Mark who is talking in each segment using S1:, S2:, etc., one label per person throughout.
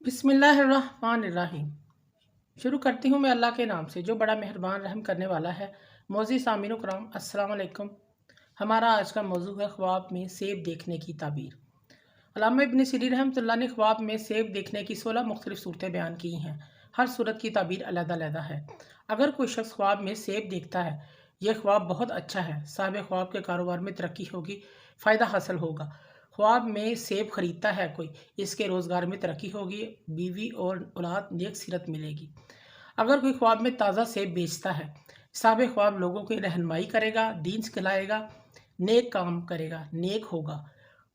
S1: बिस्मिल्लाहिर्रहमानिर्रहीम। शुरू करती हूँ मैं अल्लाह के नाम से जो बड़ा मेहरबान रहम करने वाला है। मोअज़्ज़िज़ सामीन कराम अस्सलाम वालेकुम। हमारा आज का मौजू है ख्वाब में सेब देखने की ताबीर। अल्लामा इब्न सीरीन रहमतुल्लाह ने ख्वाब में सेब देखने की 16 मुख्तलिफ सूरतें बयान की हैं। हर सूरत की ताबीर अलग-अलग है। अगर कोई शख्स ख्वाब में सेब देखता है, यह ख्वाब बहुत अच्छा है, साहिब ख्वाब के कारोबार में तरक्की होगी, फ़ायदा हासिल होगा। ख्वाब में सेब खरीदता है कोई, इसके रोज़गार में तरक्की होगी, बीवी और औलाद नेक सीरत मिलेगी। अगर कोई ख्वाब में ताज़ा सेब बेचता है, साहिब ख्वाब लोगों की रहनुमाई करेगा, दीन सिखलाएगा, नेक काम करेगा, नेक होगा।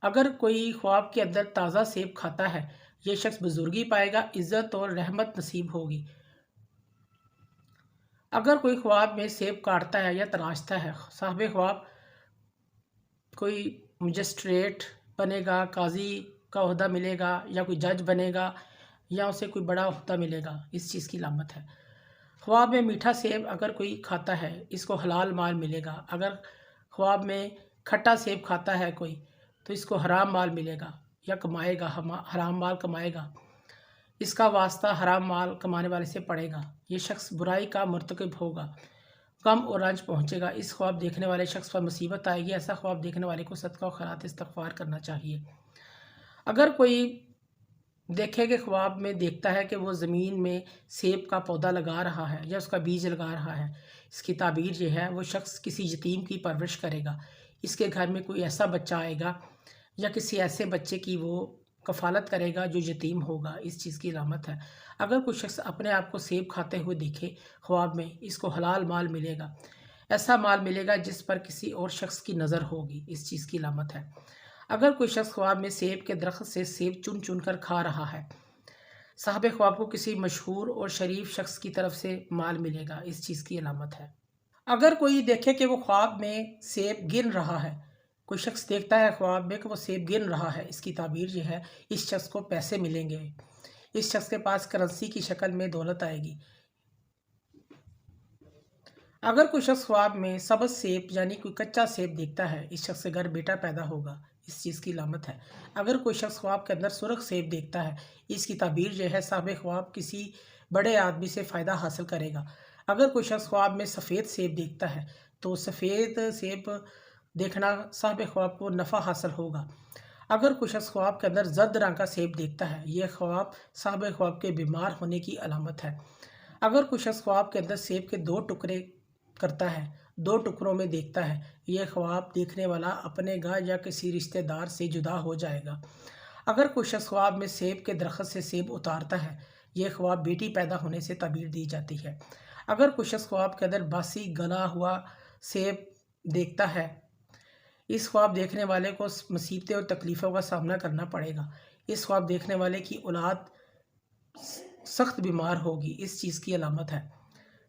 S1: अगर कोई ख्वाब के अंदर ताज़ा सेब खाता है, ये शख्स बुजुर्गी पाएगा, इज़्ज़त और रहमत नसीब होगी। अगर कोई ख्वाब में सेब काटता है या तराशता है, साहिब ख्वाब कोई मजिस्ट्रेट बनेगा, काजी का ओहदा मिलेगा, या कोई जज बनेगा, या उसे कोई बड़ा ओहदा मिलेगा, इस चीज़ की अलामत है। ख्वाब में मीठा सेब अगर कोई खाता है, इसको हलाल माल मिलेगा। अगर ख्वाब में खट्टा सेब खाता है कोई, तो इसको हराम माल मिलेगा या कमाएगा, हराम माल कमाएगा, इसका वास्ता हराम माल कमाने वाले से पड़ेगा। ये शख्स बुराई का मुर्तकिब होगा, गम और रंज पहुँचेगा। इस ख्वाब देखने वाले शख्स पर मुसीबत आएगी। ऐसा ख्वाब देखने वाले को सदका और खैरात इस्तग़फ़ार करना चाहिए। अगर कोई देखे कि ख्वाब में देखता है कि वो ज़मीन में सेब का पौधा लगा रहा है या उसका बीज लगा रहा है, इसकी ताबीर ये है, वो शख्स किसी यतीम की परवरिश करेगा। इसके घर में कोई ऐसा बच्चा आएगा या किसी ऐसे बच्चे की वो कफ़ालत करेगा जो यतीम होगा, इस चीज़ की अलामत है। अगर कोई शख्स अपने आप को सेब खाते हुए देखे ख्वाब में, इसको हलाल माल मिलेगा, ऐसा माल मिलेगा जिस पर किसी और शख्स की नज़र होगी, इस चीज़ की अलामत है। अगर कोई शख्स ख्वाब में सेब के दरख्त से सेब चुन चुन कर खा रहा है, साहिब ख्वाब को किसी मशहूर और शरीफ शख्स की तरफ से माल मिलेगा, इस चीज़ की अलामत है। अगर कोई देखे कि वो ख्वाब में सेब गिन रहा है, कोई शख्स देखता है ख्वाब में कि वो सेब गिन रहा है, इसकी ताबीर ये है, इस शख्स को पैसे मिलेंगे, इस शख्स के पास करेंसी की शक्ल में दौलत आएगी। अगर कोई शख्स ख्वाब में सब्ज़ सेब यानी कोई कच्चा सेब देखता है, इस शख्स के घर बेटा पैदा होगा, इस चीज़ की अलामत है। अगर कोई शख्स ख्वाब के अंदर सुर्ख सेब देखता है, इसकी ताबीर यह है, साहिब ख्वाब किसी बड़े आदमी से फ़ायदा हासिल करेगा। अगर कोई शख्स ख्वाब में सफ़ेद सेब देखता है, तो सफ़ेद सेब देखना साहिब ख्वाब को नफ़ा हासिल होगा। अगर कोई शख्स ख्वाब के अंदर जर्द रंग का सेब देखता है, यह ख्वाब साहिब ख्वाब के बीमार होने की अलामत है। अगर कोई शख्स ख्वाब के अंदर सेब के 2 टुकड़े करता है, 2 टुकड़ों में देखता है, यह ख्वाब देखने वाला अपने घर या किसी रिश्तेदार से जुदा हो जाएगा। अगर कोई शख्स ख्वाब में सेब के दरख्त से सेब उतारता है, यह ख्वाब बेटी पैदा होने से ताबीर दी जाती है। अगर कोई शख्स ख्वाब के अंदर बासी गला हुआ सेब देखता है, इस ख्वाब देखने वाले को मुसीबतें और तकलीफ़ों का सामना करना पड़ेगा। इस ख्वाब देखने वाले की औलाद सख्त बीमार होगी, इस चीज़ की अलामत है।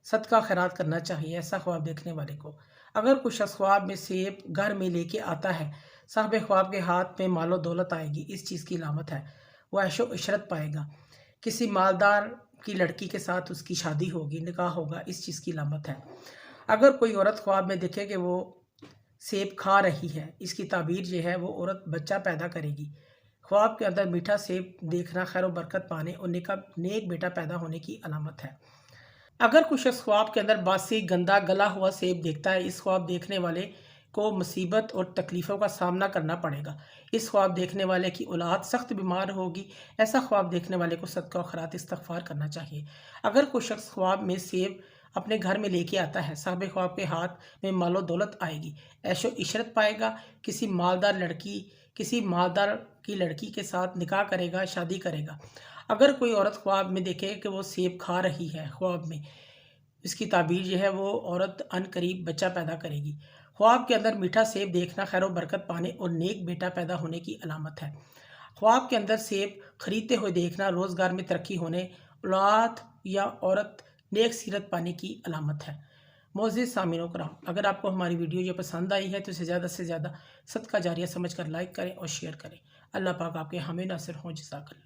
S1: सदका खैरात करना चाहिए ऐसा ख्वाब देखने वाले को। अगर कोई शख्स ख्वाब में सेब घर में लेके आता है, साहिब ख्वाब के हाथ में मालो दौलत आएगी, इस चीज़ की अलामत है। वह ऐशो इशरत पाएगा, किसी मालदार की लड़की के साथ उसकी शादी होगी, निकाह होगा, इस चीज़ की अलामत है। अगर कोई औरत ख्वाब में देखे कि वो सेब खा रही है, इसकी ताबीर ये है, वो औरत बच्चा पैदा करेगी। ख्वाब के अंदर मीठा सेब देखना खैर व बरकत पाने और नेक बेटा पैदा होने की अलामत है। अगर कोई शख्स ख्वाब के अंदर बासी गंदा गला हुआ सेब देखता है, इस ख्वाब देखने वाले को मुसीबत और तकलीफ़ों का सामना करना पड़ेगा। इस ख्वाब देखने वाले की औलाद सख्त बीमार होगी। ऐसा ख्वाब देखने वाले को सदका और खैरात इस्तग़फ़ार करना चाहिए। अगर कोई शख्स ख्वाब में सेब अपने घर में लेके आता है, साहिब ख्वाब के हाथ में मालो दौलत आएगी, ऐशो इशरत पाएगा, किसी मालदार की लड़की के साथ निकाह करेगा, शादी करेगा। अगर कोई औरत ख्वाब में देखे कि वो सेब खा रही है ख्वाब में, इसकी ताबीर यह है, वो औरत अनकरीब बच्चा पैदा करेगी। ख्वाब के अंदर मीठा सेब देखना खैर व बरकत पाने और नेक बेटा पैदा होने की अलामत है। ख्वाब के अंदर सेब खरीदते हुए देखना रोज़गार में तरक्की होने, औलाद या औरत नेक सीरत पाने की अलामत है। मोअज़्ज़िज़ सामीन कराम, अगर आपको हमारी वीडियो ये पसंद आई है तो इसे ज़्यादा से ज़्यादा सदका जारिया समझ कर लाइक करें और शेयर करें। अल्लाह पाक आपके हामी नासिर हों। जज़ाकल्लाह।